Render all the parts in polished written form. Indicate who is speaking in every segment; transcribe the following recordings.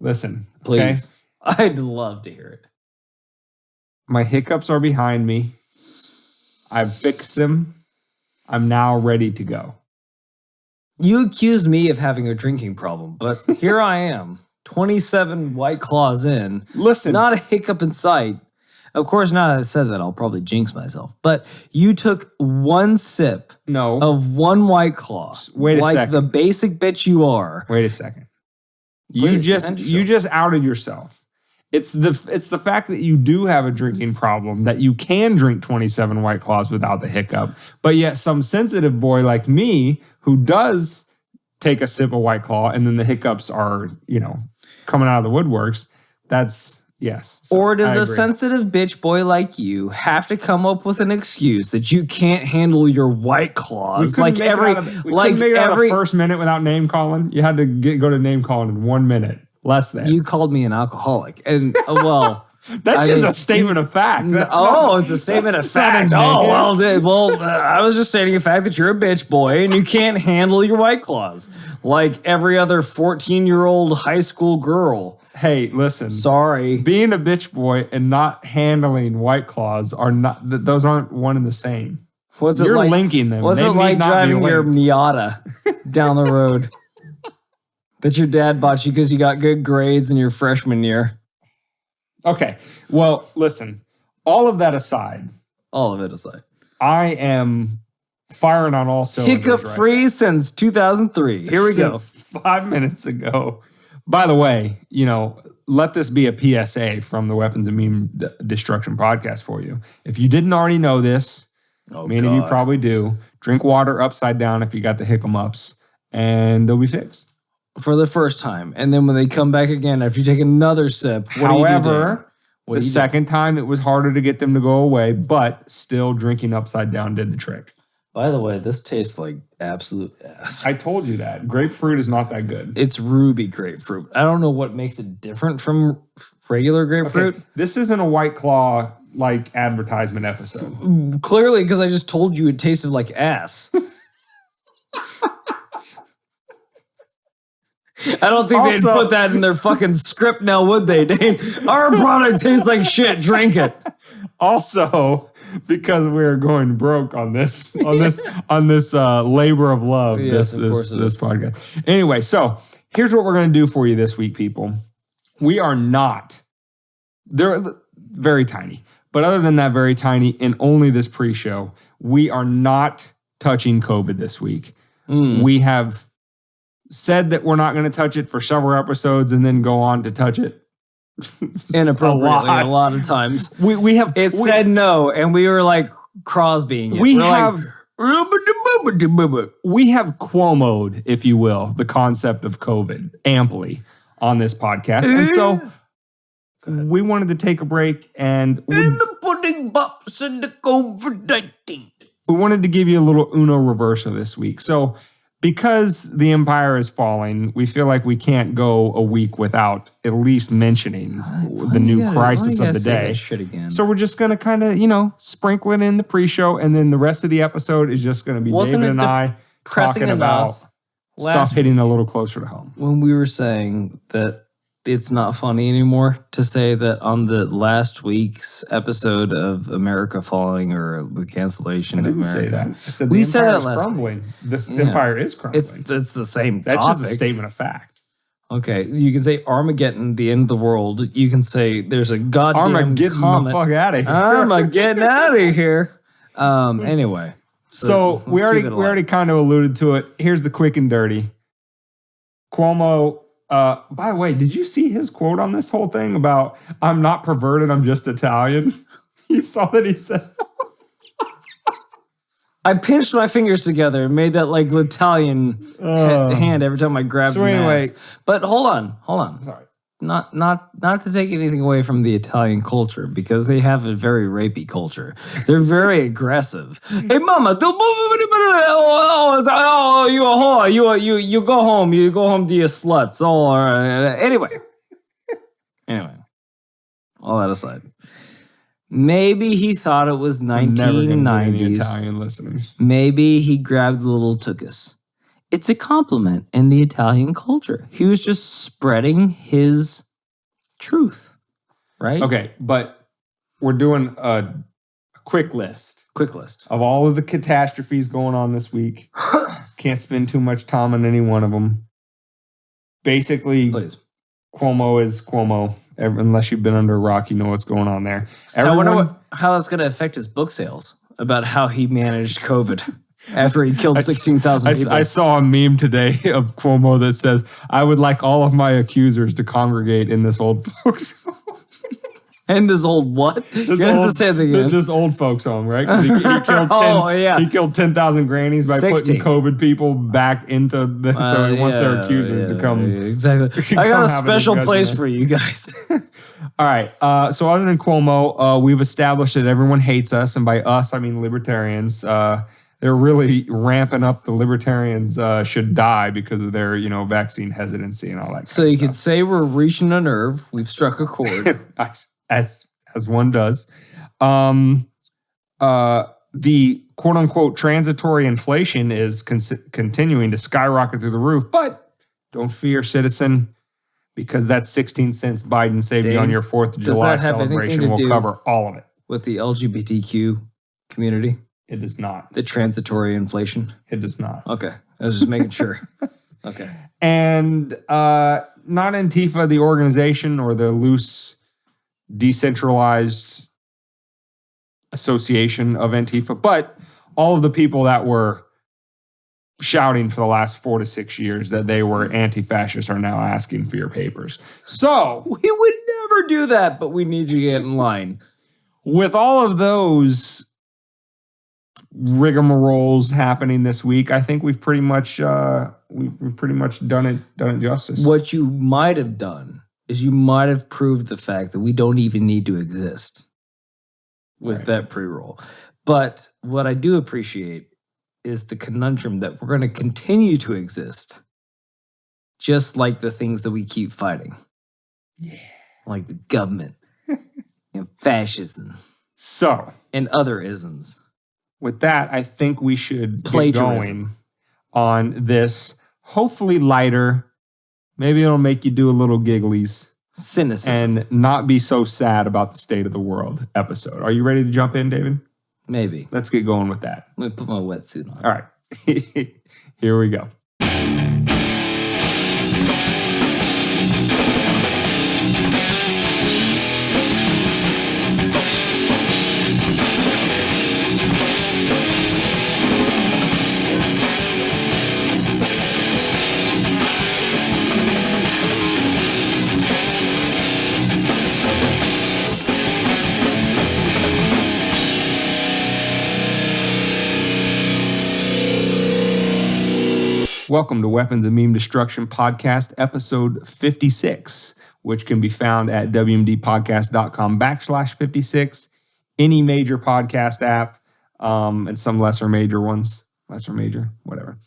Speaker 1: Listen,
Speaker 2: Please.
Speaker 1: okay?
Speaker 2: I'd love to hear it.
Speaker 1: My hiccups are behind me. I've fixed them. I'm now ready to go.
Speaker 2: You accused me of having a drinking problem, but here I am, 27 White Claws in.
Speaker 1: Listen.
Speaker 2: Not a hiccup in sight. Of course, now that I said that, I'll probably jinx myself. But you took one sip of one White Claw.
Speaker 1: Wait a second.
Speaker 2: Like the basic bitch you are.
Speaker 1: Wait a second. You just outed yourself. It's the fact that you do have a drinking problem, that you can drink 27 White Claws without the hiccup, but yet some sensitive boy like me who does take a sip of White Claw and then the hiccups are, coming out of the woodworks, that's, yes. So
Speaker 2: or does a sensitive bitch boy like you have to come up with an excuse that you can't handle your White Claws?
Speaker 1: We couldn't make it out of first minute without name calling. You had to go to name calling in 1 minute. Less than.
Speaker 2: You called me an alcoholic. And, well...
Speaker 1: That's just a statement of fact.
Speaker 2: It's a statement of fact. I was just stating a fact that you're a bitch boy and you can't handle your White Claws like every other 14-year-old high school girl.
Speaker 1: Hey, listen.
Speaker 2: Sorry.
Speaker 1: Being a bitch boy and not handling White Claws those aren't one and the same. You're linking them.
Speaker 2: What's it like driving your Miata down the road that your dad bought you because you got good grades in your freshman year?
Speaker 1: Okay. Well, listen, all of it aside, I am firing on all cylinders.
Speaker 2: Hiccup free since 2003. Here we go.
Speaker 1: 5 minutes ago. By the way, let this be a PSA from the Weapons of Meme Destruction podcast for you. If you didn't already know this, many of you probably do, drink water upside down if you got the hiccups, and they'll be fixed.
Speaker 2: For the first time. And then when they come back again, after you take another sip,
Speaker 1: However, the second time it was harder to get them to go away, but still drinking upside down did the trick.
Speaker 2: By the way, this tastes like absolute ass.
Speaker 1: I told you that. Grapefruit is not that good.
Speaker 2: It's ruby grapefruit. I don't know what makes it different from regular grapefruit.
Speaker 1: Okay. This isn't a White Claw advertisement episode.
Speaker 2: Clearly, because I just told you it tasted like ass. I don't think they'd put that in their fucking script now, would they, Dane? Our product tastes like shit. Drink it.
Speaker 1: Also, because we're going broke on this labor of love, this podcast. Anyway, so here's what we're going to do for you this week, people. We are not. They're very tiny, but other than that, very tiny, and only this pre-show, we are not touching COVID this week. We have said that we're not going to touch it for several episodes and then go on to touch it
Speaker 2: inappropriately a lot of times.
Speaker 1: We
Speaker 2: said no, and we were like Crosbying it.
Speaker 1: We have Cuomo'd, if you will, the concept of COVID amply on this podcast. And so we wanted to take a break and
Speaker 2: in the pudding bops and the COVID-19.
Speaker 1: We wanted to give you a little Uno Reverso this week. So because the empire is falling, we feel like we can't go a week without at least mentioning the new crisis of the day. So we're just going to kind of, sprinkle it in the pre-show, and then the rest of the episode is just going to be David and I talking about stuff hitting a little closer to home.
Speaker 2: When we were saying that it's not funny anymore to say that on the last week's episode of America Falling or the cancellation of America.
Speaker 1: Say that. I said
Speaker 2: we said that last
Speaker 1: crumbling. This empire is crumbling.
Speaker 2: It's the same
Speaker 1: That's
Speaker 2: topic.
Speaker 1: just a statement of fact.
Speaker 2: Okay, you can say Armageddon, the end of the world. You can say there's a goddamn
Speaker 1: Armageddon
Speaker 2: comet.
Speaker 1: The fuck out of here.
Speaker 2: Armageddon out of here. Anyway.
Speaker 1: So we already kind of alluded to it. Here's the quick and dirty. Cuomo. By the way, did you see his quote on this whole thing about I'm not perverted, I'm just Italian? You saw that he said.
Speaker 2: I pinched my fingers together and made that Italian hand every time I grabbed the mask. But hold on. Sorry. Not to take anything away from the Italian culture, because they have a very rapey culture. They're very aggressive. Hey, mama, you a whore. You go home. You go home to your sluts. Oh, all right. Anyway, all that aside. Maybe he thought it was 1990s.
Speaker 1: Italian listeners.
Speaker 2: Maybe he grabbed a little tuchus. it's a compliment in the Italian culture. He was just spreading his truth, right?
Speaker 1: Okay, but we're doing a quick list.
Speaker 2: Quick list.
Speaker 1: Of all of the catastrophes going on this week. Can't spend too much time on any one of them. Basically,
Speaker 2: please.
Speaker 1: Cuomo is Cuomo. Unless you've been under a rock, you know what's going on there.
Speaker 2: I wonder how that's going to affect his book sales about how he managed COVID after he killed 16,000 people.
Speaker 1: I saw a meme today of Cuomo that says, I would like all of my accusers to congregate in this old folks home.
Speaker 2: And this old what?
Speaker 1: This old folks home, right? He killed 10,000 grannies by
Speaker 2: 60.
Speaker 1: putting COVID people back into this. So he wants their accusers to come.
Speaker 2: Exactly. I got a special place for you guys.
Speaker 1: All right. So other than Cuomo, we've established that everyone hates us. And by us, I mean libertarians. They're really ramping up the libertarians should die because of their, vaccine hesitancy and all that.
Speaker 2: So you could say we're reaching a nerve. We've struck a chord.
Speaker 1: As one does. The quote unquote transitory inflation is continuing to skyrocket through the roof. But don't fear, citizen, because that 16 cents Biden saved you on your 4th of July celebration will cover all of it.
Speaker 2: With the LGBTQ community?
Speaker 1: It does not.
Speaker 2: The transitory inflation?
Speaker 1: It does not.
Speaker 2: Okay. I was just making sure. Okay.
Speaker 1: And not Antifa, the organization, or the loose decentralized association of Antifa, but all of the people that were shouting for the last 4 to 6 years that they were anti-fascists are now asking for your papers. So
Speaker 2: we would never do that, but we need you to get in line.
Speaker 1: With all of those rigmaroles happening this week, I think we've pretty much done it justice.
Speaker 2: What you might have done is you might have proved the fact that we don't even need to exist with that pre-roll. But what I do appreciate is the conundrum that we're going to continue to exist, just like the things that we keep fighting.
Speaker 1: Yeah.
Speaker 2: Like the government and fascism.
Speaker 1: So.
Speaker 2: And other isms.
Speaker 1: With that, I think we should get going on this hopefully lighter. Maybe it'll make you do a little gigglies.
Speaker 2: Cynicism.
Speaker 1: And not be so sad about the state of the world episode. Are you ready to jump in, David?
Speaker 2: Maybe.
Speaker 1: Let's get going with that.
Speaker 2: Let me put my wetsuit on.
Speaker 1: All right. Here we go. Welcome to Weapons of Meme Destruction Podcast, episode 56, which can be found at wmdpodcast.com/56, any major podcast app, and some lesser major ones, whatever.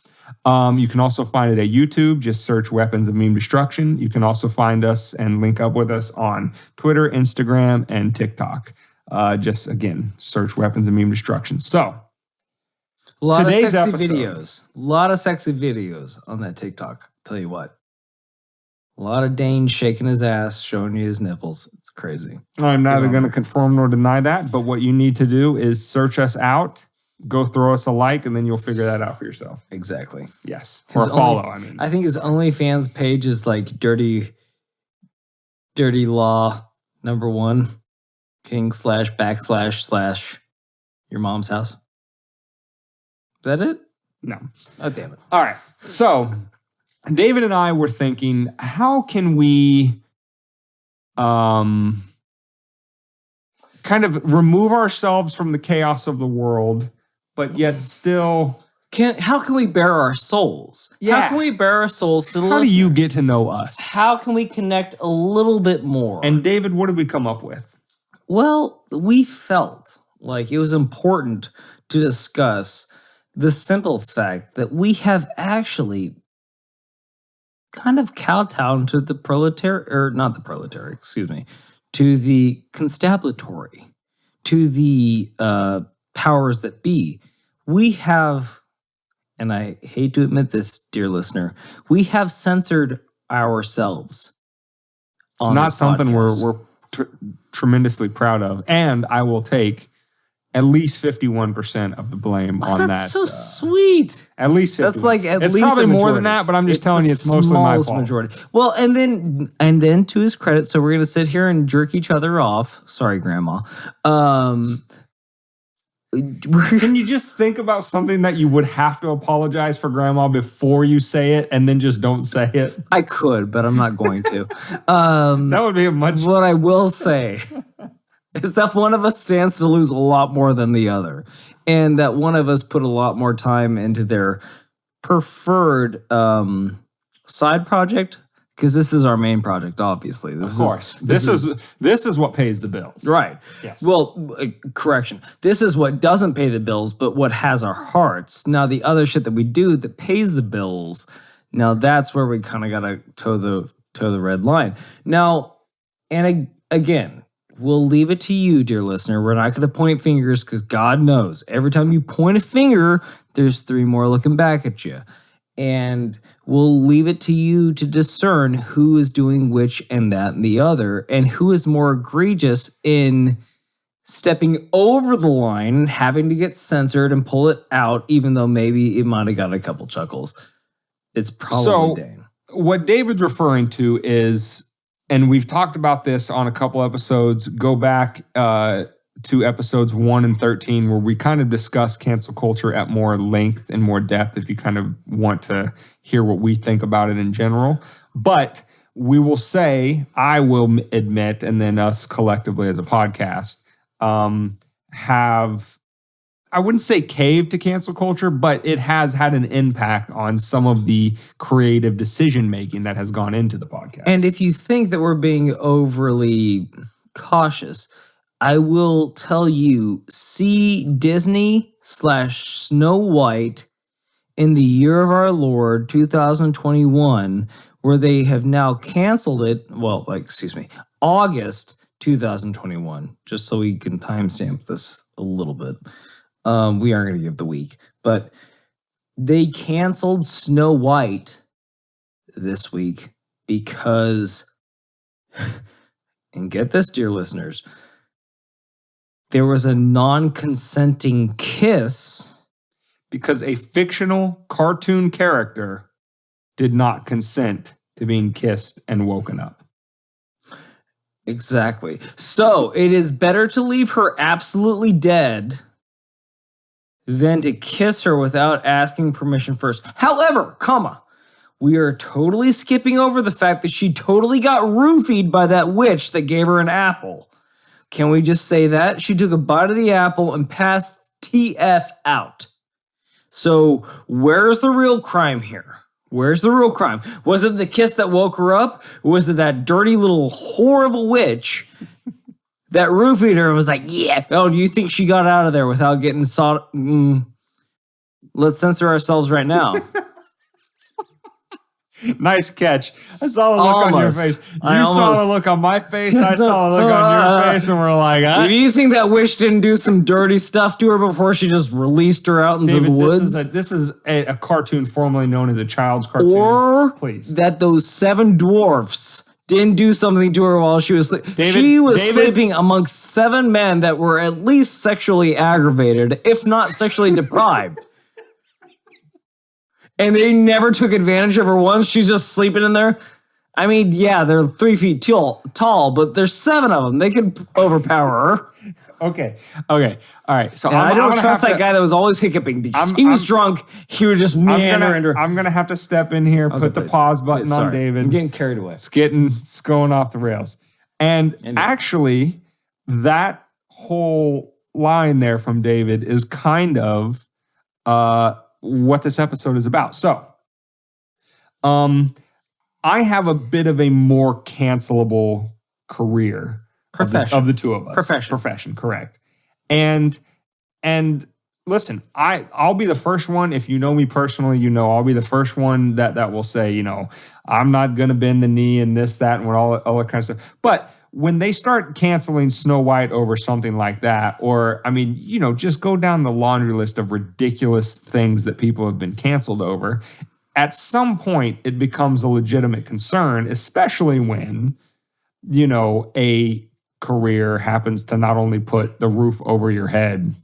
Speaker 1: You can also find it at YouTube. Just search Weapons of Meme Destruction. You can also find us and link up with us on Twitter, Instagram, and TikTok. Just, again, search Weapons of Meme Destruction. So,
Speaker 2: a lot of sexy videos. A lot of sexy videos on that TikTok. Tell you what. A lot of Dane shaking his ass, showing you his nipples. It's crazy.
Speaker 1: I'm neither going to confirm nor deny that, but what you need to do is search us out, go throw us a like, and then you'll figure that out for yourself.
Speaker 2: Exactly.
Speaker 1: Yes. Or follow,
Speaker 2: I think his OnlyFans page is like dirty law #1 king// your mom's house. Is that it?
Speaker 1: No.
Speaker 2: Oh, damn it.
Speaker 1: All right. So, David and I were thinking, how can we kind of remove ourselves from the chaos of the world, but yet still...
Speaker 2: How can we bare our souls?
Speaker 1: Yeah.
Speaker 2: How can we bare our souls to the
Speaker 1: listener?
Speaker 2: How
Speaker 1: do you get to know us?
Speaker 2: How can we connect a little bit more?
Speaker 1: And David, what did we come up with?
Speaker 2: Well, we felt like it was important to discuss the simple fact that we have actually kind of kowtowed to the to the constabulary, to the powers that be. We have and I hate to admit this, dear listener, we have censored ourselves.
Speaker 1: It's not something we're tremendously proud of. And I will take at least 51% of the blame on that.
Speaker 2: That's so sweet.
Speaker 1: At least 51%.
Speaker 2: That's like at
Speaker 1: it's
Speaker 2: least
Speaker 1: probably
Speaker 2: a
Speaker 1: more than that, but I'm just telling you it's mostly my fault.
Speaker 2: Majority. Well, and then to his credit, so we're going to sit here and jerk each other off. Sorry, Grandma.
Speaker 1: Can you just think about something that you would have to apologize for Grandma before you say it and then just don't say it?
Speaker 2: I could, but I'm not going to.
Speaker 1: That would be a much...
Speaker 2: What I will say is that one of us stands to lose a lot more than the other. And that one of us put a lot more time into their preferred side project. Because this is our main project, obviously.
Speaker 1: Of course. This is what pays the bills.
Speaker 2: Right.
Speaker 1: Yes.
Speaker 2: Well, correction. This is what doesn't pay the bills, but what has our hearts. Now, the other shit that we do that pays the bills, now that's where we kind of got to toe the red line. Now, and again, we'll leave it to you, dear listener. We're not going to point fingers because God knows every time you point a finger, there's 3 more looking back at you. And we'll leave it to you to discern who is doing which and that and the other, and who is more egregious in stepping over the line, having to get censored and pull it out, even though maybe it might have got a couple chuckles. It's probably Dane.
Speaker 1: What David's referring to is, and we've talked about this on a couple episodes, go back to episodes 1 and 13, where we kind of discuss cancel culture at more length and more depth if you kind of want to hear what we think about it in general. But we will say, I will admit, and then us collectively as a podcast, have, I wouldn't say caved to cancel culture, but it has had an impact on some of the creative decision-making that has gone into the podcast.
Speaker 2: And if you think that we're being overly cautious, I will tell you, see Disney/Snow White in the year of our Lord, 2021, where they have now canceled it. Well, August 2021, just so we can timestamp this a little bit. We aren't going to give the week, but they canceled Snow White this week because, and get this, dear listeners, there was a non-consenting kiss.
Speaker 1: Because a fictional cartoon character did not consent to being kissed and woken up.
Speaker 2: Exactly. So it is better to leave her absolutely dead than to kiss her without asking permission first. However, we are totally skipping over the fact that she totally got roofied by that witch that gave her an apple. Can we just say that? She took a bite of the apple and passed TF out. So where's the real crime here? Where's the real crime? Was it the kiss that woke her up? Or was it that dirty little horrible witch that roofied her and was like, yeah, oh, do you think she got out of there without getting Let's censor ourselves right now.
Speaker 1: Nice catch. I saw the look on your face. You saw the look on my face. I saw the look on your face, and we're like,
Speaker 2: do you think that witch didn't do some dirty stuff to her before she just released her out into the woods?
Speaker 1: This is a cartoon formerly known as a child's cartoon.
Speaker 2: Or
Speaker 1: please,
Speaker 2: that those 7 dwarfs didn't do something to her while she was sleeping. She was sleeping amongst 7 men that were at least sexually aggravated, if not sexually deprived. And they never took advantage of her once. She's just sleeping in there. I mean, yeah, they're 3 feet tall, but there's 7 of them. They could overpower her.
Speaker 1: Okay. All right. So
Speaker 2: I don't trust that guy that was always hiccuping because he was drunk. He would just meander.
Speaker 1: I'm gonna have to step in here, put the pause button on David.
Speaker 2: I'm getting carried away.
Speaker 1: It's going off the rails. And actually, that whole line there from David is kind of what this episode is about. So, I have a bit of a more cancelable career of the two of us. Profession, correct. And listen, I'll be the first one. If you know me personally, I'll be the first one that will say, I'm not going to bend the knee and this, that, and all that kind of stuff. But when they start canceling Snow White over something like that, or, I mean, just go down the laundry list of ridiculous things that people have been canceled over, at some point it becomes a legitimate concern, especially when, a career happens to not only put the roof over your head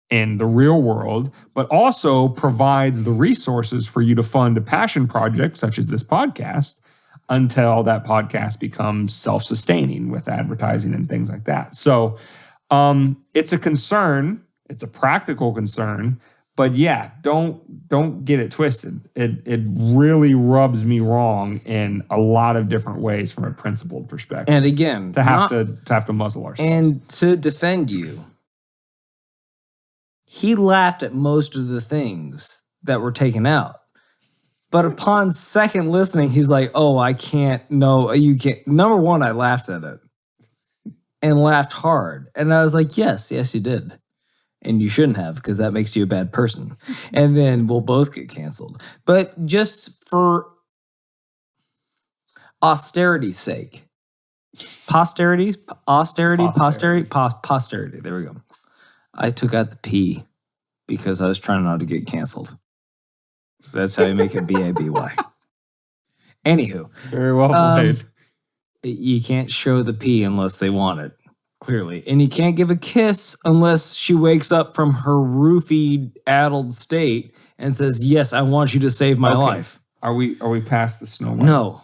Speaker 1: in the real world, but also provides the resources for you to fund a passion project such as this podcast until that podcast becomes self-sustaining with advertising and things like that. So it's a concern. It's a practical concern. But yeah, don't get it twisted. It really rubs me wrong in a lot of different ways from a principled perspective.
Speaker 2: And again,
Speaker 1: to have to muzzle ourselves.
Speaker 2: And to defend you, he laughed at most of the things that were taken out. But upon second listening, he's like, "Oh, I can't. No, you can't." Number one, I laughed at it and laughed hard, and I was like, "Yes, you did." And you shouldn't have, because that makes you a bad person. And then we'll both get canceled. But just for austerity's sake. Posterity. There we go. I took out the P because I was trying not to get canceled. Because that's how you make it B-A-B-Y. Anywho.
Speaker 1: Very well played.
Speaker 2: You can't show the P unless they want it. Clearly. And you can't give a kiss unless she wakes up from her roofied, addled state and says, "Yes, I want you to save my life."
Speaker 1: Are we past the Snow White?
Speaker 2: No.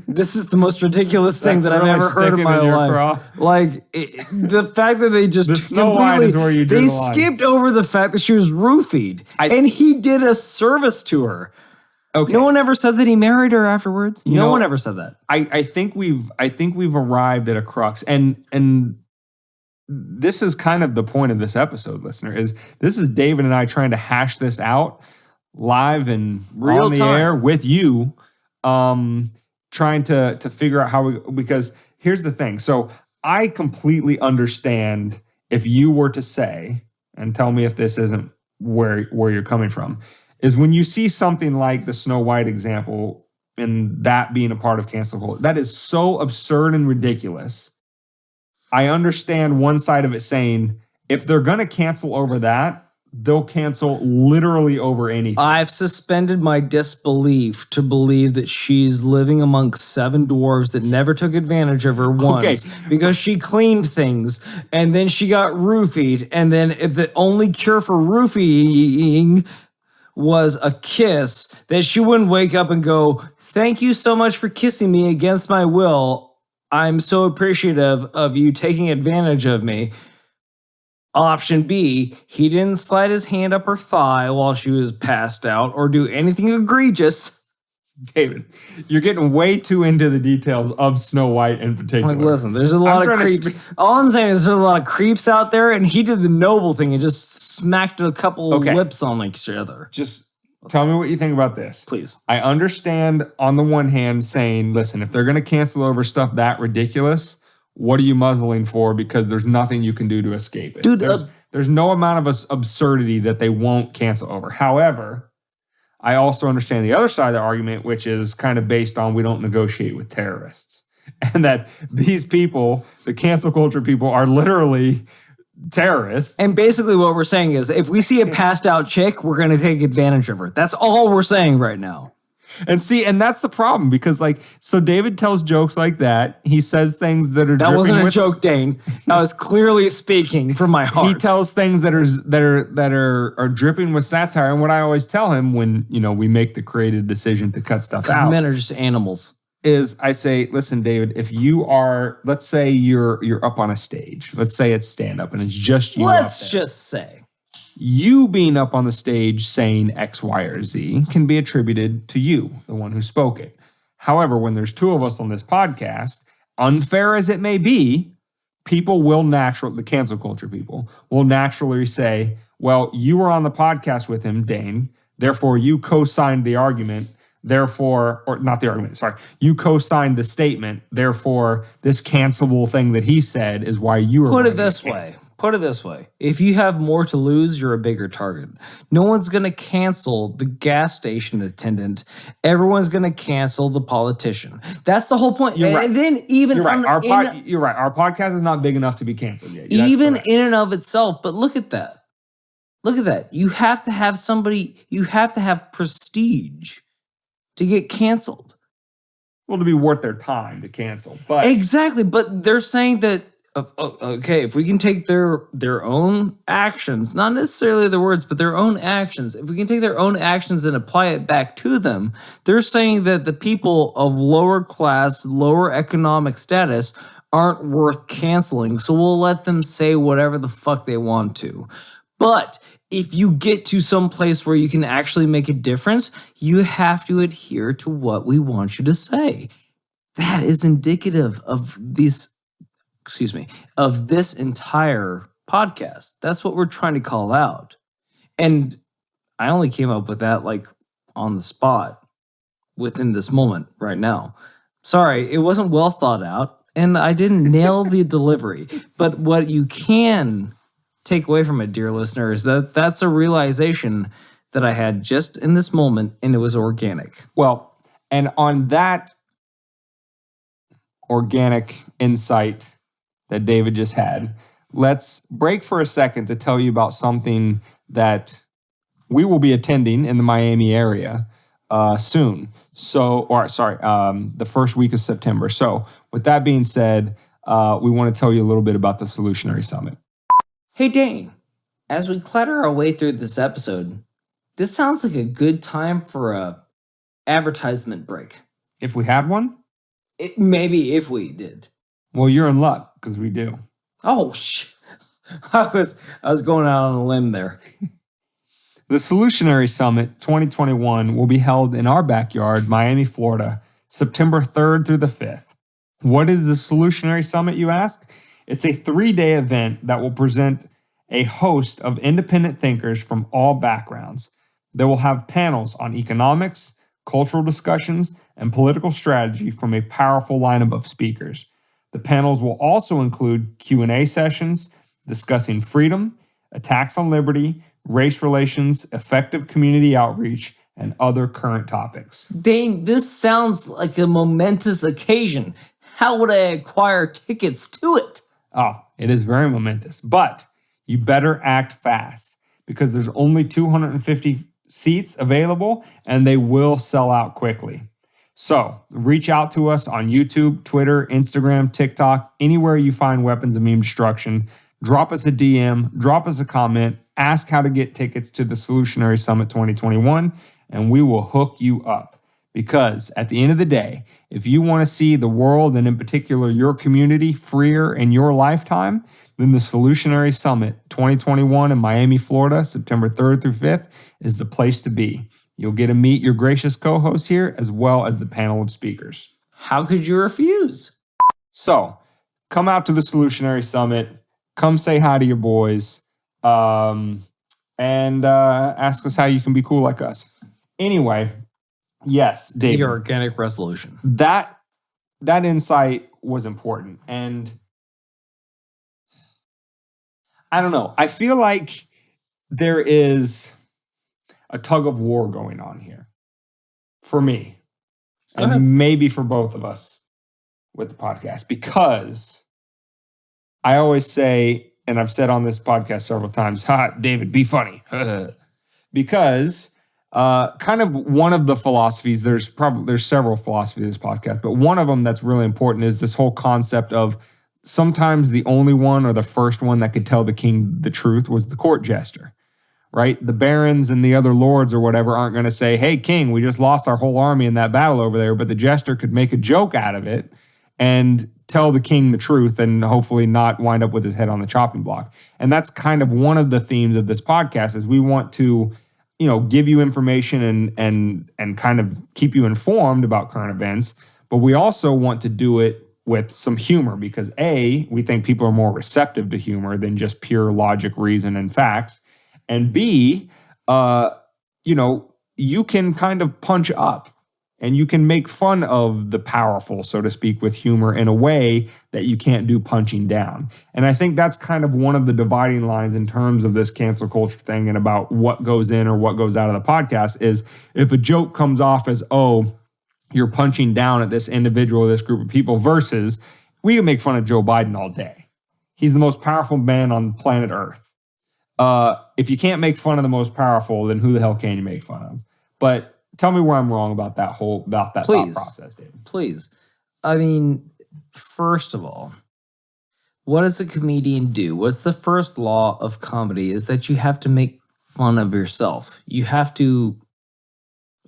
Speaker 2: This is the most ridiculous thing that I've ever heard in my life. Like, the fact that they just
Speaker 1: the Snow White is where you drew
Speaker 2: they
Speaker 1: the line.
Speaker 2: skipped over the fact that she was roofied. And he did a service to her. Okay. No one ever said that he married her afterwards. No one ever said that.
Speaker 1: I think we've arrived at a crux, and this is kind of the point of this episode, listener. This is David and I trying to hash this out live and
Speaker 2: real
Speaker 1: on the
Speaker 2: time.
Speaker 1: air with you, trying to figure out how because here's the thing. So I completely understand if you were to say, and tell me if this isn't where you're coming from, is when you see something like the Snow White example and that being a part of cancel culture, that is so absurd and ridiculous. I understand one side of it saying, if they're going to cancel over that, they'll cancel literally over anything.
Speaker 2: I've suspended my disbelief to believe that she's living amongst 7 dwarves that never took advantage of her once because she cleaned things and then she got roofied. And then if the only cure for roofing was a kiss, that she wouldn't wake up and go, "Thank you so much for kissing me against my will. I'm so appreciative of you taking advantage of me." Option B, he didn't slide his hand up her thigh while she was passed out or do anything egregious.
Speaker 1: David, you're getting way too into the details of Snow White in particular.
Speaker 2: Like, listen, there's a lot of creeps. All I'm saying is there's a lot of creeps out there, and he did the noble thing and just smacked a couple lips on each other.
Speaker 1: Just tell me what you think about this.
Speaker 2: Please.
Speaker 1: I understand on the one hand saying, listen, if they're going to cancel over stuff that ridiculous, what are you muzzling for? Because there's nothing you can do to escape it.
Speaker 2: Dude,
Speaker 1: there's no amount of absurdity that they won't cancel over. However, I also understand the other side of the argument, which is kind of based on we don't negotiate with terrorists. And that these people, the cancel culture people, are literally terrorists.
Speaker 2: And basically what we're saying is if we see a passed out chick, we're going to take advantage of her. That's all we're saying right now.
Speaker 1: And that's the problem because so David tells jokes like that. He says things that are
Speaker 2: that wasn't a joke, Dane. I was clearly speaking from my heart.
Speaker 1: He tells things that are dripping with satire. And what I always tell him when we make the creative decision to cut stuff out,
Speaker 2: men are just animals.
Speaker 1: Is I say, listen, David, if you are, let's say you're up on a stage. Let's say it's stand up and it's just you.
Speaker 2: Let's just say.
Speaker 1: You being up on the stage saying X, Y, or Z can be attributed to you, the one who spoke it. However, when there's 2 of us on this podcast, unfair as it may be, the cancel culture people will naturally say, well, you were on the podcast with him, Dane, therefore you co-signed the argument, you co-signed the statement, therefore this cancelable thing that he said is why you were.
Speaker 2: Put it this way. put it this way. If you have more to lose, you're a bigger target. No one's going to cancel the gas station attendant. Everyone's going to cancel the politician. That's the whole point.
Speaker 1: You're right.
Speaker 2: And then even
Speaker 1: you're right. You're right. Our podcast is not big enough to be canceled yet.
Speaker 2: Even in and of itself. But look at that. Look at that. You have to have somebody, you have to have prestige to get canceled.
Speaker 1: Well, to be worth their time to cancel. But
Speaker 2: exactly. But they're saying that, okay, if we can take their own actions, not necessarily their words, but their own actions, if we can take their own actions and apply it back to them, they're saying that the people of lower class, lower economic status aren't worth canceling. So we'll let them say whatever the fuck they want to. But if you get to some place where you can actually make a difference, you have to adhere to what we want you to say. That is indicative of this entire podcast. That's what we're trying to call out. And I only came up with that like on the spot within this moment right now. Sorry, it wasn't well thought out and I didn't nail the delivery. But what you can take away from it, dear listener, is that that's a realization that I had just in this moment, and it was organic.
Speaker 1: Well, and on that organic insight that David just had, let's break for a second to tell you about something that we will be attending in the Miami area soon. The first week of September. So with that being said, we want to tell you a little bit about the Solutionary Summit.
Speaker 2: Hey, Dane, as we clatter our way through this episode, this sounds like a good time for a advertisement break.
Speaker 1: If we had one?
Speaker 2: Maybe if we did.
Speaker 1: Well, you're in luck, because we do.
Speaker 2: Oh, I was going out on a limb there.
Speaker 1: The Solutionary Summit 2021 will be held in our backyard, Miami, Florida, September 3rd through the 5th. What is the Solutionary Summit, you ask? It's a 3-day event that will present a host of independent thinkers from all backgrounds. They will have panels on economics, cultural discussions, and political strategy from a powerful lineup of speakers. The panels will also include Q&A sessions discussing freedom, attacks on liberty, race relations, effective community outreach, and other current topics.
Speaker 2: Dane, this sounds like a momentous occasion. How would I acquire tickets to it?
Speaker 1: Oh, it is very momentous, but you better act fast because there's only 250 seats available and they will sell out quickly. So reach out to us on YouTube, Twitter, Instagram, TikTok, anywhere you find weapons of meme destruction. Drop us a DM, drop us a comment, ask how to get tickets to the Solutionary Summit 2021, and we will hook you up. Because at the end of the day, if you want to see the world, and in particular your community, freer in your lifetime, then the Solutionary Summit 2021 in Miami, Florida, September 3rd through 5th, is the place to be. You'll get to meet your gracious co-hosts here, as well as the panel of speakers.
Speaker 2: How could you refuse?
Speaker 1: So, come out to the Solutionary Summit, come say hi to your boys, and ask us how you can be cool like us. Anyway, yes, David.
Speaker 2: Your organic resolution.
Speaker 1: That insight was important. And I don't know. I feel like there is a tug of war going on here for me. And maybe for both of us with the podcast. Because I always say, and I've said on this podcast several times, David, be funny. Because kind of one of the philosophies, there's several philosophies of this podcast, but one of them that's really important is this whole concept of sometimes the only one or the first one that could tell the king the truth was the court jester, right? The barons and the other lords or whatever aren't going to say, hey, king, we just lost our whole army in that battle over there, but the jester could make a joke out of it and tell the king the truth and hopefully not wind up with his head on the chopping block. And that's kind of one of the themes of this podcast is we want to, give you information and kind of keep you informed about current events, but we also want to do it with some humor because A, we think people are more receptive to humor than just pure logic, reason, and facts. And B, you can kind of punch up And you can make fun of the powerful, so to speak, with humor in a way that you can't do punching down. And I think that's kind of one of the dividing lines in terms of this cancel culture thing and about what goes in or what goes out of the podcast is if a joke comes off as, oh, you're punching down at this individual, this group of people, versus we can make fun of Joe Biden all day. He's the most powerful man on planet Earth. If you can't make fun of the most powerful, then who the hell can you make fun of? But tell me where I'm wrong about that thought process, David.
Speaker 2: Please. I mean, first of all, what does a comedian do? What's the first law of comedy is that you have to make fun of yourself. You have to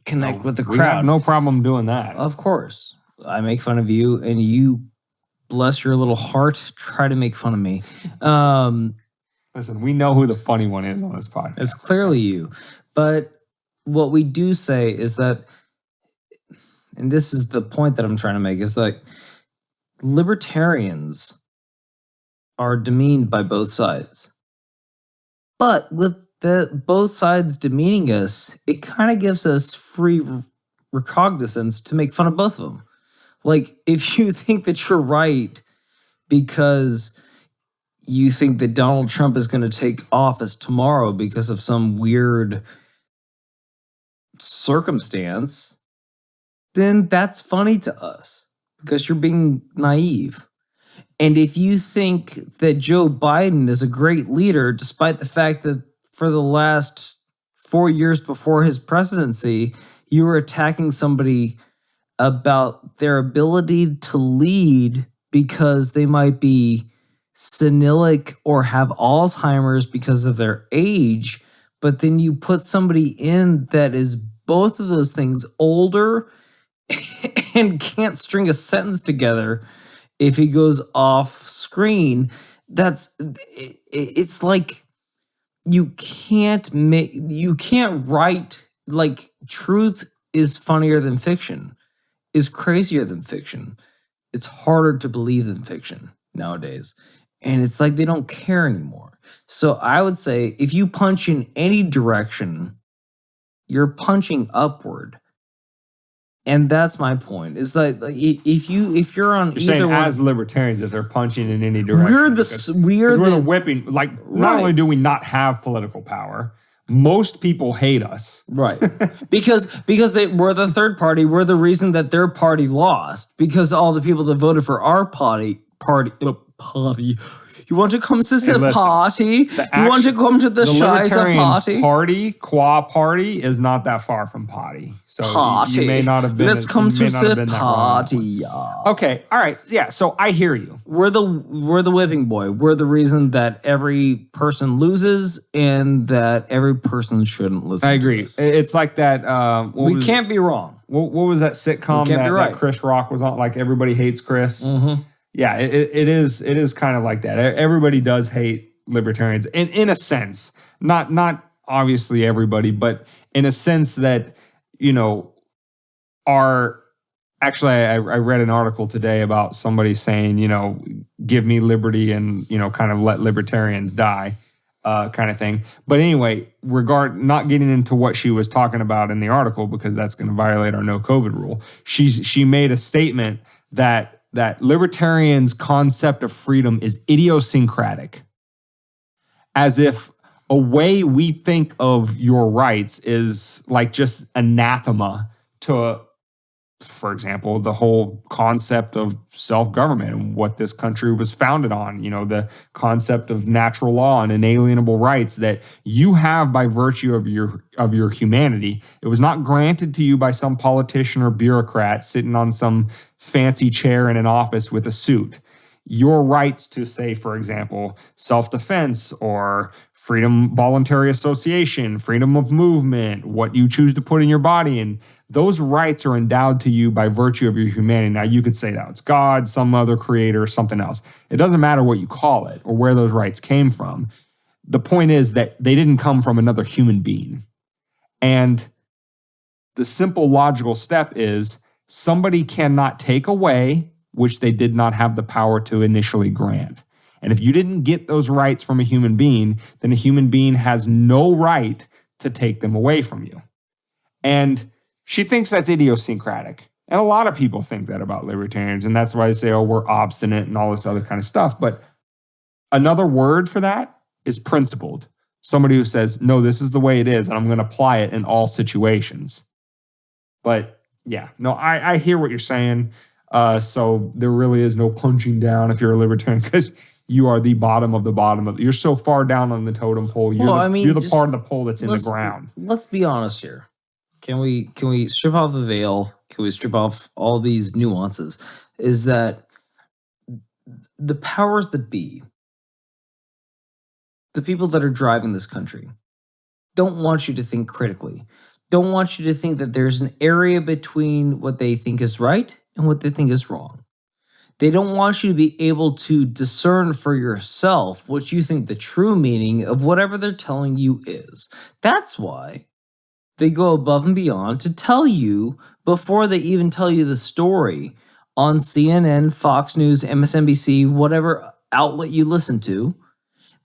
Speaker 2: connect with the crowd.
Speaker 1: We have no problem doing that.
Speaker 2: Of course. I make fun of you, and you, bless your little heart, try to make fun of me.
Speaker 1: Listen, we know who the funny one is on this podcast.
Speaker 2: It's clearly you. But what we do say is that, and this is the point that I'm trying to make, is that libertarians are demeaned by both sides. But with both sides demeaning us, it kind of gives us free recognizance to make fun of both of them. Like, if you think that you're right because you think that Donald Trump is going to take office tomorrow because of some weird circumstance, then that's funny to us because you're being naive. And if you think that Joe Biden is a great leader, despite the fact that for the last 4 years before his presidency, you were attacking somebody about their ability to lead because they might be senilic or have Alzheimer's because of their age, but then you put somebody in that is both of those things, older and can't string a sentence together if he goes off screen. It's like you can't write, like, truth is funnier than fiction, is crazier than fiction. It's harder to believe than fiction nowadays. And it's like they don't care anymore. So I would say if you punch in any direction, you're punching upward. And that's my point. Is that if you're on
Speaker 1: you're
Speaker 2: either one,
Speaker 1: as libertarians, if they're punching in any direction,
Speaker 2: we're the
Speaker 1: whipping. Like, not only do we not have political power, most people hate us,
Speaker 2: right? because we're the third party. We're the reason that their party lost because all the people that voted for our party. You want to come to the party? You want to come to the Libertarian
Speaker 1: party? Qua party is not that far from potty. So you may not have been.
Speaker 2: Let's come to the party, y'all.
Speaker 1: Okay, all right, yeah. So I hear you.
Speaker 2: We're the whipping boy. We're the reason that every person loses and that every person shouldn't listen.
Speaker 1: I agree. It's like that.
Speaker 2: We can't be wrong.
Speaker 1: What was that sitcom that Chris Rock was on? Like, Everybody Hates Chris.
Speaker 2: Mm-hmm.
Speaker 1: Yeah, it is kind of like that. Everybody does hate libertarians in a sense. Not obviously everybody, but in a sense that, actually I read an article today about somebody saying, give me liberty and, kind of let libertarians die, kind of thing. But anyway, not getting into what she was talking about in the article, because that's going to violate our no COVID rule. She made a statement that libertarians' concept of freedom is idiosyncratic, as if a way we think of your rights is like just anathema to, for example, the whole concept of self-government and what this country was founded on, the concept of natural law and inalienable rights that you have by virtue of your humanity. It was not granted to you by some politician or bureaucrat sitting on some fancy chair in an office with a suit. Your rights to, say, for example, self-defense or freedom, voluntary association, freedom of movement, what you choose to put in your body, and those rights are endowed to you by virtue of your humanity. Now, you could say that it's God, some other creator, something else. It doesn't matter what you call it or where those rights came from. The point is that they didn't come from another human being. And the simple logical step is somebody cannot take away which they did not have the power to initially grant. And if you didn't get those rights from a human being, then a human being has no right to take them away from you. And she thinks that's idiosyncratic. And a lot of people think that about libertarians. And that's why they say, oh, we're obstinate and all this other kind of stuff. But another word for that is principled. Somebody who says, no, this is the way it is, and I'm going to apply it in all situations. But yeah, no, I hear what you're saying. So there really is no punching down if you're a libertarian, because you are the bottom of the bottom of. You're so far down on the totem pole. You're the part of the pole that's in the ground.
Speaker 2: Let's be honest here. Can we strip off the veil? Can we strip off all these nuances? Is that the powers that be, the people that are driving this country, don't want you to think critically. Don't want you to think that there's an area between what they think is right and what they think is wrong. They don't want you to be able to discern for yourself what you think the true meaning of whatever they're telling you is. That's why they go above and beyond to tell you before they even tell you the story on CNN, Fox News, MSNBC, whatever outlet you listen to.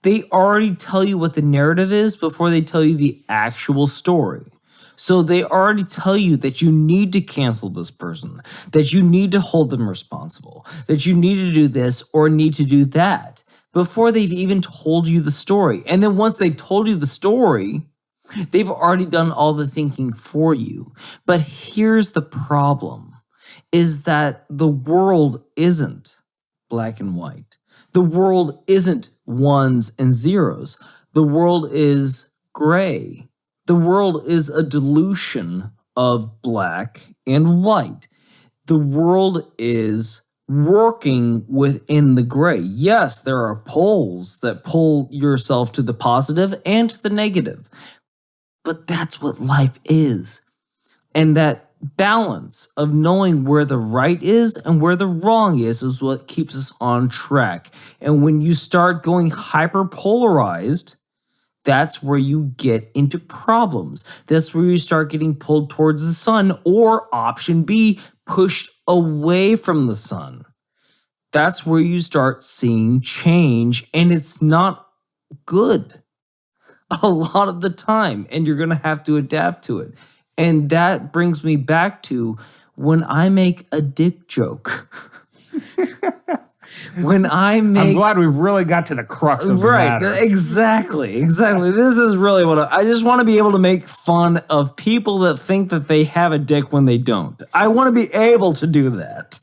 Speaker 2: They already tell you what the narrative is before they tell you the actual story. So they already tell you that you need to cancel this person, that you need to hold them responsible, that you need to do this or need to do that before they've even told you the story. And then once they've told you the story, they've already done all the thinking for you. But here's the problem, is that the world isn't black and white. The world isn't ones and zeros. The world is gray. The world is a dilution of black and white. The world is working within the gray. Yes, there are poles that pull yourself to the positive and to the negative. But that's what life is. And that balance of knowing where the right is and where the wrong is what keeps us on track. And when you start going hyper-polarized, that's where you get into problems. That's where you start getting pulled towards the sun, or option B, pushed away from the sun. That's where you start seeing change, and it's not good a lot of the time, and you're going to have to adapt to it. And that brings me back to when I make a dick joke. I'm
Speaker 1: glad we've really got to the crux of the matter.
Speaker 2: Right, exactly. This is really what I just want to be able to make fun of people that think that they have a dick when they don't. I want to be able to do that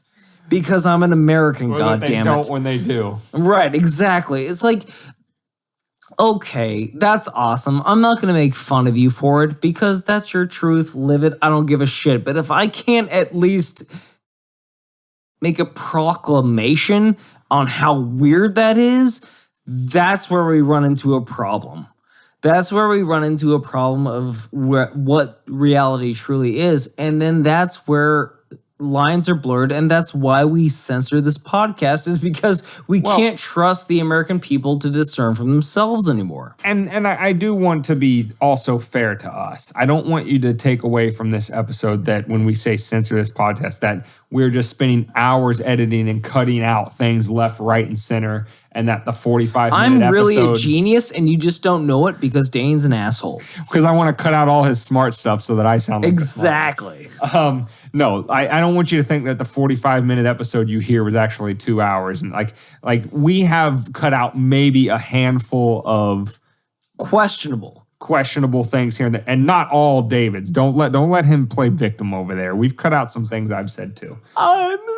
Speaker 2: because I'm an American, goddammit.
Speaker 1: They don't when they do.
Speaker 2: Right, exactly. It's like, okay, that's awesome. I'm not going to make fun of you for it because that's your truth. Live it. I don't give a shit. But if I can't at least make a proclamation on how weird that is, that's where we run into a problem. That's where we run into a problem of what reality truly is. And then that's where lines are blurred, and that's why we censor this podcast, is because we can't trust the American people to discern for themselves anymore.
Speaker 1: And I do want to be also fair to us. I don't want you to take away from this episode that when we say censor this podcast, that we're just spending hours editing and cutting out things left, right, and center, and that the 45-minute episode...
Speaker 2: I'm really a genius, and you just don't know it because Dane's an asshole.
Speaker 1: Because I want to cut out all his smart stuff so that I sound like
Speaker 2: exactly.
Speaker 1: No, I don't want you to think that the 45-minute episode you hear was actually 2 hours. And like we have cut out maybe a handful of
Speaker 2: questionable
Speaker 1: things here, and not all David's. Don't let him play victim over there. We've cut out some things I've said too.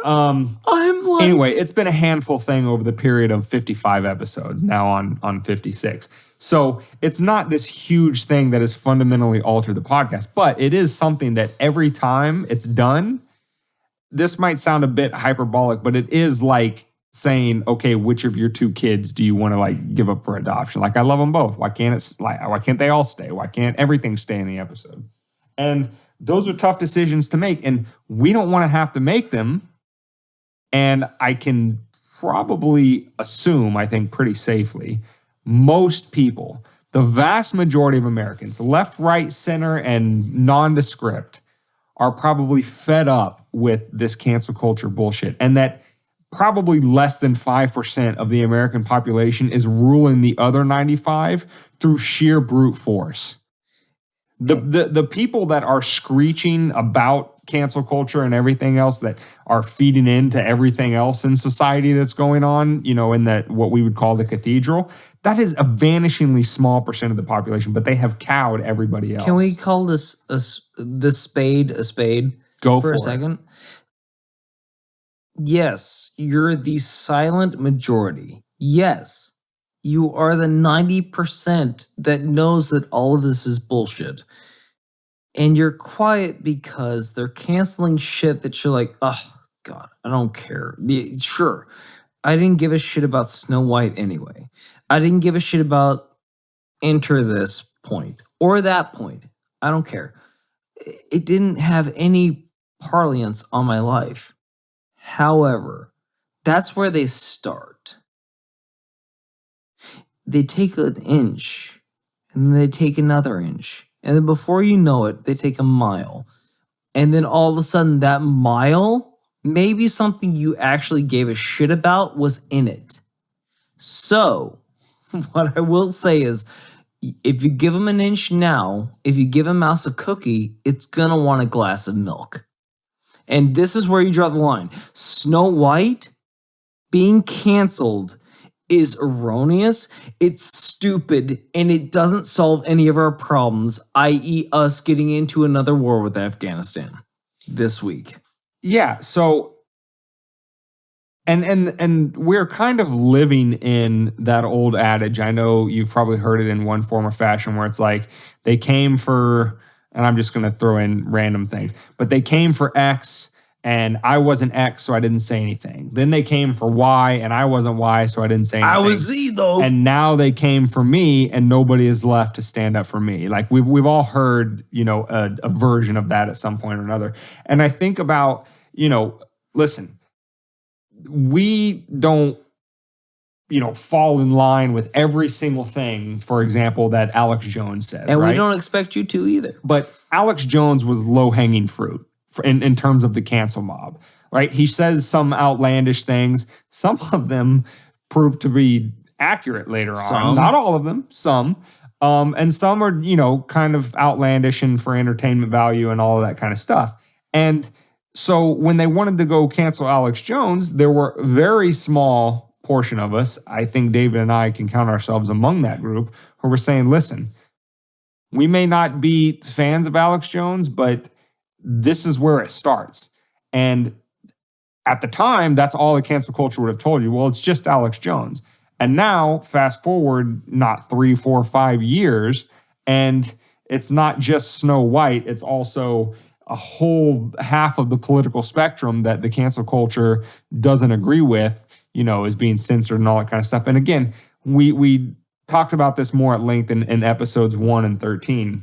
Speaker 1: Anyway, it's been a handful thing over the period of 55 episodes, now on 56. So it's not this huge thing that has fundamentally altered the podcast, but it is something that every time it's done, this might sound a bit hyperbolic, but it is like saying, okay, which of your two kids do you want to like give up for adoption? Like, I love them both. Why can't they all stay? Why can't everything stay in the episode? And those are tough decisions to make, and we don't want to have to make them. And I can probably assume, I think pretty safely, most people, the vast majority of Americans, left, right, center, and nondescript, are probably fed up with this cancel culture bullshit. And that probably less than 5% of the American population is ruling the other 95 through sheer brute force. The people that are screeching about cancel culture and everything else that are feeding into everything else in society that's going on, in that what we would call the cathedral, that is a vanishingly small percent of the population, but they have cowed everybody else.
Speaker 2: Can we call this spade a spade?
Speaker 1: Go
Speaker 2: for a second. Yes, you're the silent majority. Yes, you are the 90% that knows that all of this is bullshit. And you're quiet because they're canceling shit that you're like, oh, God, I don't care. Sure, I didn't give a shit about Snow White anyway. I didn't give a shit about Enter this point or that point. I don't care. It didn't have any parlance on my life. However, that's where they start. They take an inch, and then they take another inch. And then before you know it, they take a mile. And then all of a sudden, that mile, maybe something you actually gave a shit about was in it. So, what I will say is, if you give them an inch now, if you give a mouse a cookie, it's going to want a glass of milk. And this is where you draw the line. Snow White being canceled is erroneous, it's stupid, and it doesn't solve any of our problems, i.e. us getting into another war with Afghanistan this week.
Speaker 1: Yeah, so and we're kind of living in that old adage. I know you've probably heard it in one form or fashion where it's like they came for, and I'm just going to throw in random things, but they came for X and I wasn't X, so I didn't say anything. Then they came for Y and I wasn't Y, so I didn't say anything.
Speaker 2: I was Z though.
Speaker 1: And now they came for me and nobody is left to stand up for me. Like we've all heard, a version of that at some point or another. And I think about, listen, we don't, fall in line with every single thing, for example, that Alex Jones said.
Speaker 2: And
Speaker 1: right?
Speaker 2: we don't expect you to either.
Speaker 1: But Alex Jones was low-hanging fruit in terms of the cancel mob, right? He says some outlandish things. Some of them prove to be accurate later on. Not all of them, some. And some are, kind of outlandish and for entertainment value and all of that kind of stuff. And so when they wanted to go cancel Alex Jones, there were a very small portion of us, I think David and I can count ourselves among that group, who were saying, listen, we may not be fans of Alex Jones, but this is where it starts. And at the time, that's all the cancel culture would have told you. Well, it's just Alex Jones. And now, fast forward, not 3, 4, 5 years, and it's not just Snow White, it's also a whole half of the political spectrum that the cancel culture doesn't agree with, is being censored and all that kind of stuff. And again, we talked about this more at length in episodes 1 and 13.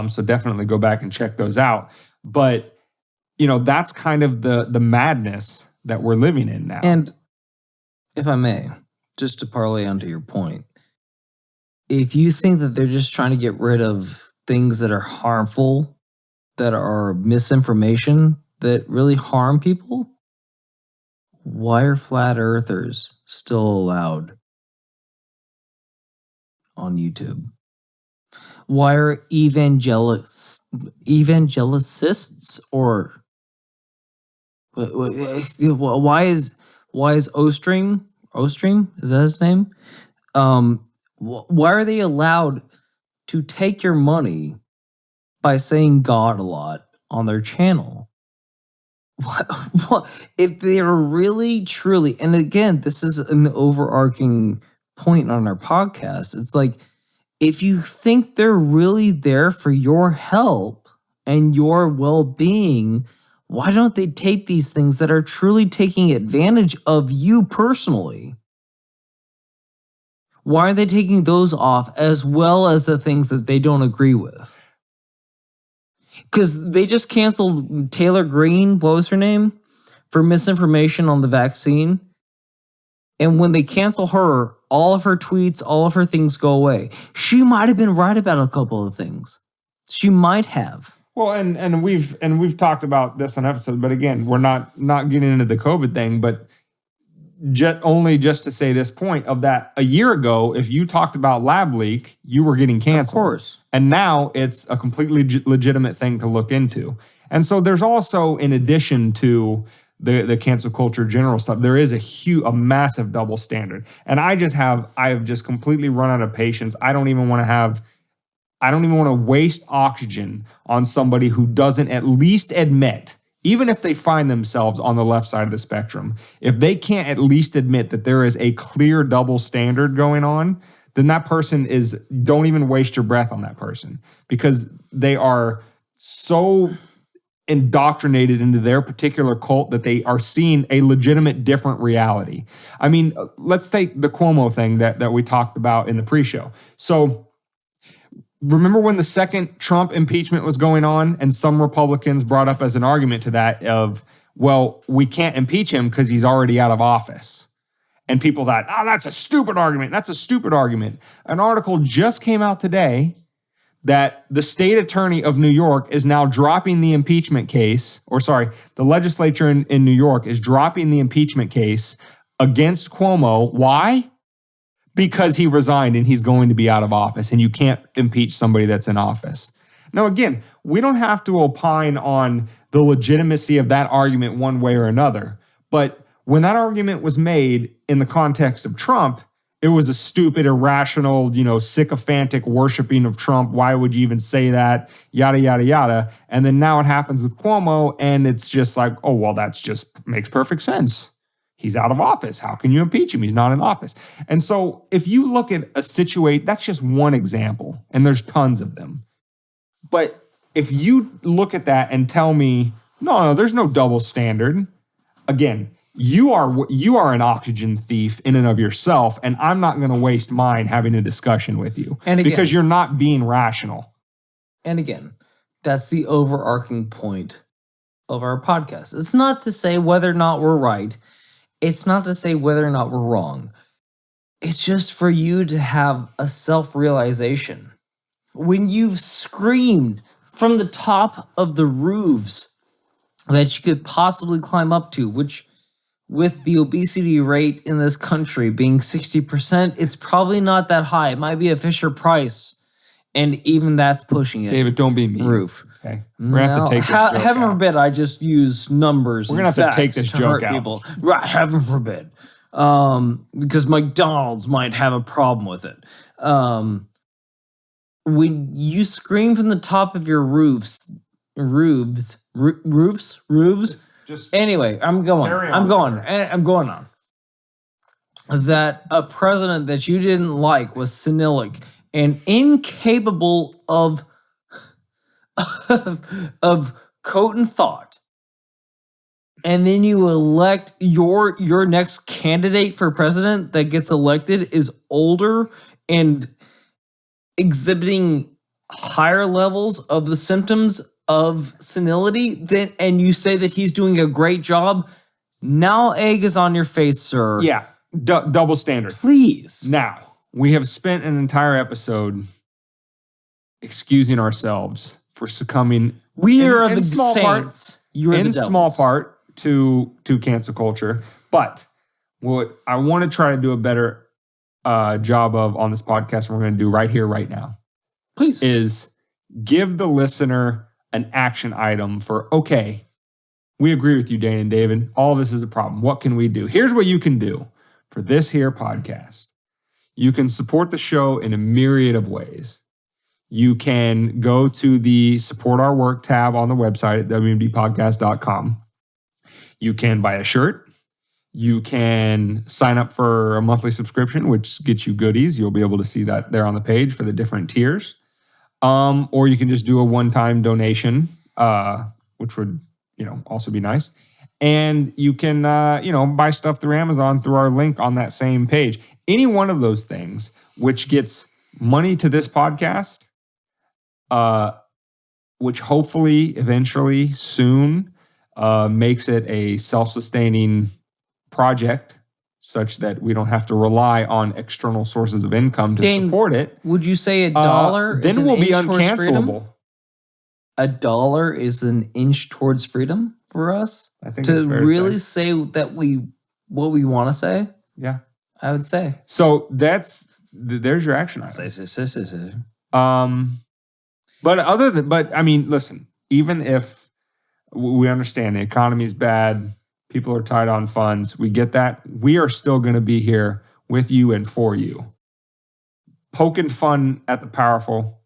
Speaker 1: So definitely go back and check those out. But, that's kind of the madness that we're living in now.
Speaker 2: And if I may, just to parlay onto your point, if you think that they're just trying to get rid of things that are harmful, that are misinformation, that really harm people, why are flat earthers still allowed on YouTube? Why are evangelicists or why is Ostring, is that his name? Why are they allowed to take your money by saying God a lot on their channel? What if they're really truly, and again, this is an overarching point on our podcast. It's like, if you think they're really there for your help and your well-being, why don't they take these things that are truly taking advantage of you personally? Why are they taking those off as well as the things that they don't agree with? Because they just canceled Taylor Greene, what was her name, for misinformation on the vaccine. And when they cancel her, all of her tweets, all of her things go away. She might have been right about a couple of things. She might have.
Speaker 1: Well, and we've talked about this on episodes, but again, we're not getting into the COVID thing, but just to say this point of that a year ago, if you talked about lab leak, you were getting canceled.
Speaker 2: Of course.
Speaker 1: And now it's a completely legitimate thing to look into. And so there's also, in addition to the cancel culture general stuff, there is a massive double standard. And I have just completely run out of patience. I don't even want to waste oxygen on somebody who doesn't at least admit, even if they find themselves on the left side of the spectrum, if they can't at least admit that there is a clear double standard going on, then that person don't even waste your breath on that person, because they are so indoctrinated into their particular cult that they are seeing a legitimate different reality. I mean, let's take the Cuomo thing that we talked about in the pre-show. So remember when the second Trump impeachment was going on, and some Republicans brought up as an argument to that of, well, we can't impeach him because he's already out of office. And people thought, that's a stupid argument. That's a stupid argument. An article just came out today that the state attorney of New York is now dropping the impeachment case, the legislature in New York is dropping the impeachment case against Cuomo. Why? Because he resigned and he's going to be out of office, and you can't impeach somebody that's in office. Now, again, we don't have to opine on the legitimacy of that argument one way or another, but when that argument was made in the context of Trump, it was a stupid, irrational, sycophantic worshiping of Trump. Why would you even say that? Yada, yada, yada. And then now it happens with Cuomo, and it's just like, oh, well, that's just makes perfect sense. He's out of office. How can you impeach him? He's not in office. And so if you look at a situation, that's just one example, and there's tons of them. But if you look at that and tell me, no, there's no double standard, again, you are an oxygen thief in and of yourself, and I'm not going to waste mine having a discussion with you because you're not being rational.
Speaker 2: And again, that's the overarching point of our podcast. It's not to say whether or not we're right. It's not to say whether or not we're wrong. It's just for you to have a self-realization. When you've screamed from the top of the roofs that you could possibly climb up to, which with the obesity rate in this country being 60%, it's probably not that high. It might be a Fisher-Price, and even that's pushing it.
Speaker 1: David, don't be mean.
Speaker 2: Roof.
Speaker 1: Okay, we're gonna have to take this joke
Speaker 2: heaven
Speaker 1: out.
Speaker 2: forbid I just use numbers.
Speaker 1: We're gonna have to take this joke out.
Speaker 2: People. Right, heaven forbid, because McDonald's might have a problem with it. When you scream from the top of your roofs.
Speaker 1: Just
Speaker 2: anyway, I'm going on. That a president that you didn't like was senilic and incapable of coat and thought, and then you elect your next candidate for president that gets elected is older and exhibiting higher levels of the symptoms of senility, and you say that he's doing a great job. Now egg is on your face, sir.
Speaker 1: Yeah, double standard.
Speaker 2: Please.
Speaker 1: Now, we have spent an entire episode excusing ourselves for succumbing.
Speaker 2: We are the saints. You are the devils.
Speaker 1: In small part to cancel culture. But what I want to try to do a better job of on this podcast, and we're going to do right here, right now,
Speaker 2: please,
Speaker 1: is give the listener an action item for, okay, we agree with you, Dane and David. All of this is a problem. What can we do? Here's what you can do for this here podcast. You can support the show in a myriad of ways. You can go to the Support Our Work tab on the website at wmdpodcast.com. You can buy a shirt. You can sign up for a monthly subscription, which gets you goodies. You'll be able to see that there on the page for the different tiers. Or you can just do a one-time donation, which would, also be nice. And you can, buy stuff through Amazon through our link on that same page. Any one of those things, which gets money to this podcast, which hopefully, eventually, soon, makes it a self-sustaining project, such that we don't have to rely on external sources of income to support it.
Speaker 2: Would you say $1
Speaker 1: then we'll be uncancelable?
Speaker 2: $1 is an inch towards freedom for us?
Speaker 1: I think
Speaker 2: to really say that we
Speaker 1: what
Speaker 2: we want to say.
Speaker 1: Yeah.
Speaker 2: I would say.
Speaker 1: So there's your action item.
Speaker 2: Say.
Speaker 1: But I mean, listen, even if we understand the economy is bad, people are tight on funds, we get that. We are still going to be here with you and for you. Poking fun at the powerful,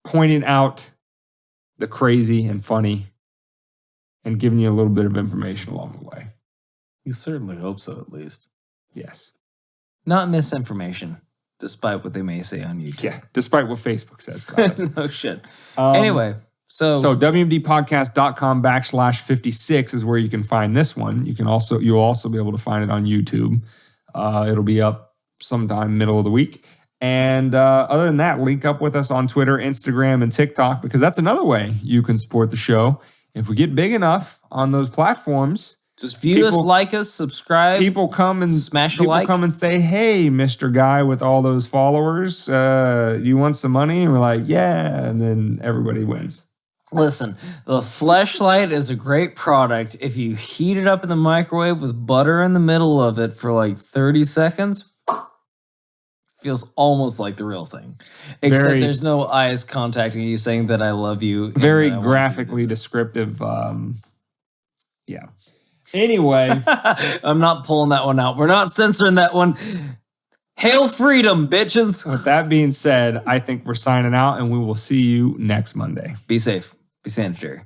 Speaker 1: pointing out the crazy and funny, and giving you a little bit of information along the way.
Speaker 2: You certainly hope so, at least.
Speaker 1: Yes.
Speaker 2: Not misinformation, despite what they may say on YouTube.
Speaker 1: Yeah, despite what Facebook says about us.
Speaker 2: No shit. Anyway, so
Speaker 1: wmdpodcast.com/56 is where you can find this one. You'll also be able to find it on YouTube. It'll be up sometime middle of the week. And other than that, link up with us on Twitter, Instagram, and TikTok, because that's another way you can support the show. If we get big enough on those platforms,
Speaker 2: just view us, like us, subscribe.
Speaker 1: People come and
Speaker 2: smash a like.
Speaker 1: People come and say, "Hey, Mr. Guy with all those followers, do you want some money?" And we're like, "Yeah," and then everybody wins.
Speaker 2: Listen, the Fleshlight is a great product. If you heat it up in the microwave with butter in the middle of it for like 30 seconds. Feels almost like the real thing, except there's no eyes contacting you saying that I love you.
Speaker 1: Very graphically descriptive. Yeah. Anyway,
Speaker 2: I'm not pulling that one out. We're not censoring that one. Hail freedom, bitches.
Speaker 1: With that being said, I think we're signing out, and we will see you next Monday.
Speaker 2: Be safe. Be sanitary.